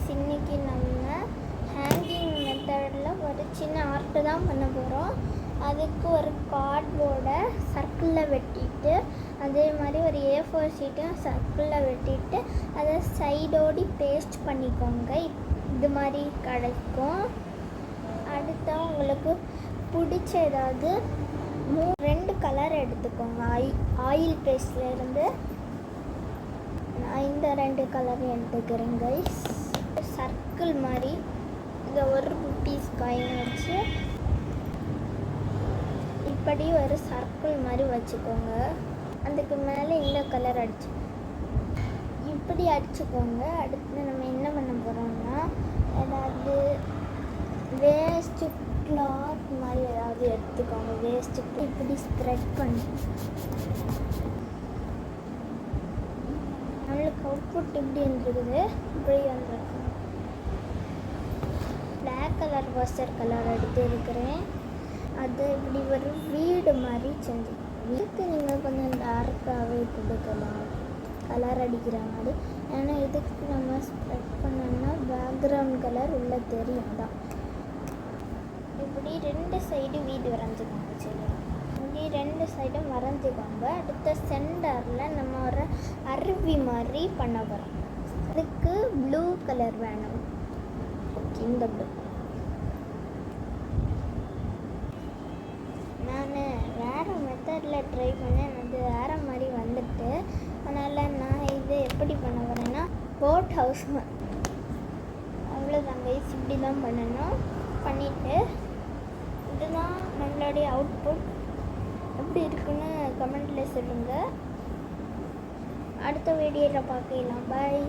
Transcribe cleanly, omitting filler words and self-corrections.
Guys, இன்றைக்கி நம்ம hanging மெத்தடில் ஒரு சின்ன ஆர்ட்டு தான் பண்ண போகிறோம். அதுக்கு ஒரு கார்ட்போர்டை சர்க்கிளில் வெட்டிட்டு, அதே மாதிரி ஒரு A4 ஷீட்டையும் சர்க்கிளில் வெட்டிட்டு அதை சைடோடி பேஸ்ட் பண்ணிக்கோங்க. இது மாதிரி கிடைக்கும். அடுத்த உங்களுக்கு பிடிச்ச ஏதாவது 2 கலர் எடுத்துக்கோங்க. ஆயில் பேஸ்ட்லேருந்து நான் இந்த 2 கலர் எடுத்துக்கிறேன் கைஸ். சர்க்கிள் மாதிரி இதை ஒரு பீஸ் காயின் வச்சு இப்படி ஒரு சர்க்கிள் மாதிரி வச்சுக்கோங்க. அதுக்கு மேலே இந்த கலர் இப்படி அடிச்சுக்கோங்க. அடுத்து நம்ம என்ன பண்ண போகிறோம்னா, ஏதாவது வேஸ்ட்டு கிளாத் மாதிரி ஏதாவது எடுத்துக்கோங்க. வேஸ்ட்டு இப்படி ஸ்ப்ரெட் பண்ணி நம்மளுக்கு அவுட்புட் இப்படி வந்துருக்குது. இப்படி வந்துருக்கு. பிளாக் கலர் வாஷர் கலர் எடுத்து இருக்கிறேன். அது இப்படி ஒரு வீடு மாதிரி செஞ்சு இதுக்கு நீங்கள் கொஞ்சம் டார்க்காகவே கொடுக்கலாம், கலர் அடிக்கிற மாதிரி. ஏன்னா இதுக்கு நம்ம ஸ்ப்ரெட் பண்ணோம்னா பேக்ரவுண்ட் கலர் உள்ள தெரியும். தான் இப்படி 2 சைடு வீடு வரைஞ்சிக்கோங்க. சரி, இப்படி 2 சைடும் வரைஞ்சிக்கோங்க. அடுத்த சென்டரில் நம்ம ஒரு அருவி மாதிரி பண்ண போகிறோம். அதுக்கு ப்ளூ கலர் வேணும். ஓகே, இந்த ப்ளூ நான் வேறு மெத்தடில் ட்ரை பண்ணேன். அது வேறு மாதிரி வந்துட்டு, அதனால் நான் இது எப்படி பண்ண போகிறேன்னா போட் ஹவுஸ் அவ்வளோதான் கைஸ். இப்படி தான் பண்ணணும். பண்ணிவிட்டு இதுதான் நம்மளுடைய அவுட்புட். எப்படி இருக்குன்னு கமெண்ட்டில் சொல்லுங்கள். அடுத்த வீடியோவில் பார்க்கலாம். பாய்.